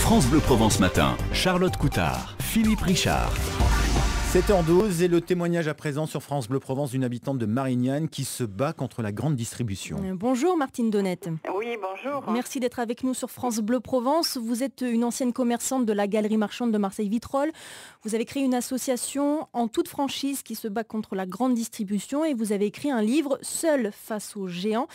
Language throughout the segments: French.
France Bleu Provence Matin, Charlotte Coutard, Philippe Richard. 7h12 et le témoignage à présent sur France Bleu Provence d'une habitante de Marignane qui se bat contre la grande distribution. Bonjour Martine Donnette. Oui, bonjour. Merci d'être avec nous sur France Bleu Provence. Vous êtes une ancienne commerçante de la galerie marchande de Marseille-Vitrolles. Vous avez créé une association en toute franchise qui se bat contre la grande distribution et vous avez écrit un livre, Seul face aux géants.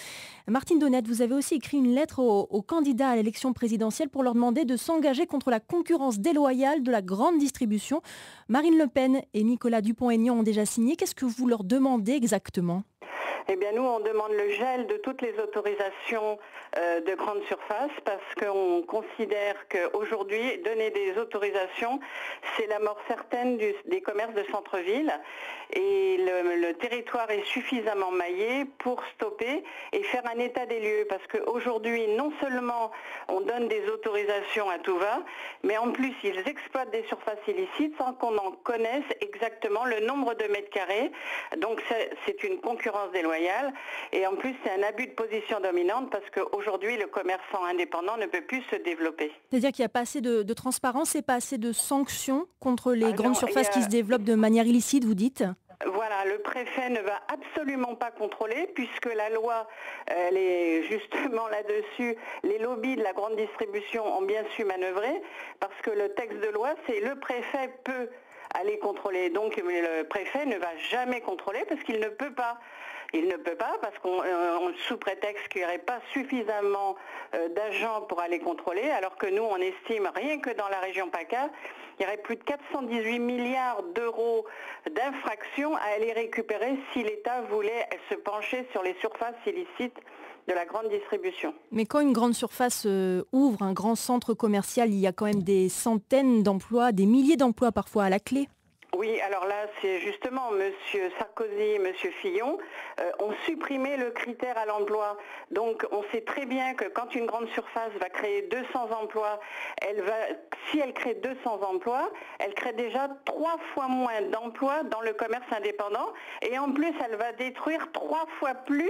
Martine Donnette, vous avez aussi écrit une lettre aux candidats à l'élection présidentielle pour leur demander de s'engager contre la concurrence déloyale de la grande distribution. Marine Le Pen et Nicolas Dupont-Aignan ont déjà signé. Qu'est-ce que vous leur demandez exactement ? Eh bien, nous, on demande le gel de toutes les autorisations de grande surface parce qu'on considère qu'aujourd'hui, donner des autorisations, c'est la mort certaine des commerces de centre-ville. Et le territoire est suffisamment maillé pour stopper et faire un état des lieux. Parce qu'aujourd'hui, non seulement on donne des autorisations à tout va, mais en plus, ils exploitent des surfaces illicites sans qu'on en connaisse exactement le nombre de mètres carrés. Donc, c'est une concurrence déloyale. Et en plus, c'est un abus de position dominante parce qu'aujourd'hui, le commerçant indépendant ne peut plus se développer. C'est-à-dire qu'il n'y a pas assez de transparence et pas assez de sanctions contre les grandes surfaces qui se développent de manière illicite, vous dites ? Voilà, le préfet ne va absolument pas contrôler puisque la loi, elle est justement là-dessus. Les lobbies de la grande distribution ont bien su manœuvrer parce que le texte de loi, c'est le préfet peut aller contrôler. Donc le préfet ne va jamais contrôler parce qu'il ne peut pas. Il ne peut pas parce qu'on sous prétexte qu'il n'y aurait pas suffisamment d'agents pour aller contrôler, alors que nous, on estime rien que dans la région PACA, il y aurait plus de 418 milliards d'euros d'infractions à aller récupérer si l'État voulait se pencher sur les surfaces illicites de la grande distribution. Mais quand une grande surface ouvre un grand centre commercial, il y a quand même des centaines d'emplois, des milliers d'emplois parfois à la clé. Oui, alors là, c'est justement M. Sarkozy et M. Fillon ont supprimé le critère à l'emploi. Donc, on sait très bien que quand une grande surface va créer 200 emplois, si elle crée 200 emplois, elle crée déjà 3 fois moins d'emplois dans le commerce indépendant. Et en plus, elle va détruire 3 fois plus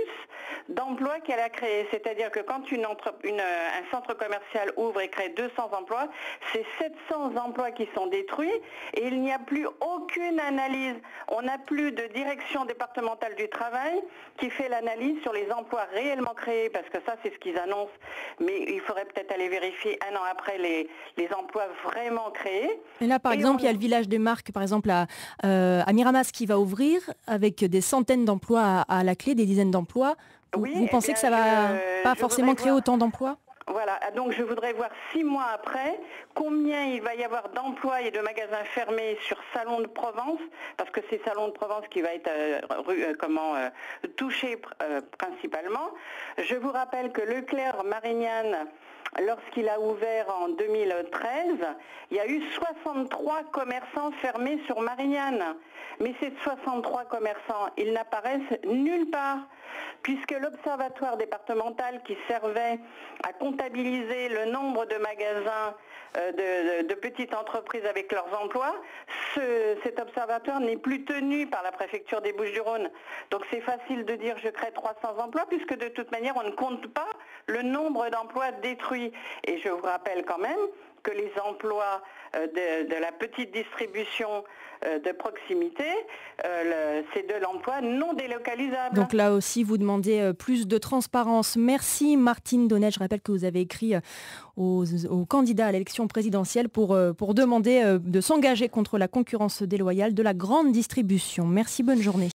d'emplois qu'elle a créés. C'est-à-dire que quand un centre commercial ouvre et crée 200 emplois, c'est 700 emplois qui sont détruits et il n'y a plus aucune analyse. On n'a plus de direction départementale du travail qui fait l'analyse sur les emplois réellement créés, parce que ça, c'est ce qu'ils annoncent. Mais il faudrait peut-être aller vérifier un an après les emplois vraiment créés. Et là, par exemple, il y a le village des Marques, par exemple, à Miramas qui va ouvrir avec des centaines d'emplois à la clé, des dizaines d'emplois. Vous pensez que ça va pas forcément créer autant d'emplois ? Voilà, donc je voudrais voir 6 mois après combien il va y avoir d'emplois et de magasins fermés sur Salon de Provence, parce que c'est Salon de Provence qui va être touché principalement. Je vous rappelle que Leclerc Marignane, lorsqu'il a ouvert en 2013, il y a eu 63 commerçants fermés sur Marignane. Mais ces 63 commerçants, ils n'apparaissent nulle part, puisque l'observatoire départemental qui servait à comptabiliser le nombre de magasins de petites entreprises avec leurs emplois, cet observatoire n'est plus tenu par la préfecture des Bouches-du-Rhône. Donc c'est facile de dire je crée 300 emplois, puisque de toute manière on ne compte pas le nombre d'emplois détruits. Et je vous rappelle quand même que les emplois de la petite distribution de proximité, c'est de l'emploi non délocalisable. Donc là aussi, vous demandez plus de transparence. Merci Martine Donnette. Je rappelle que vous avez écrit aux candidats à l'élection présidentielle pour demander de s'engager contre la concurrence déloyale de la grande distribution. Merci, bonne journée.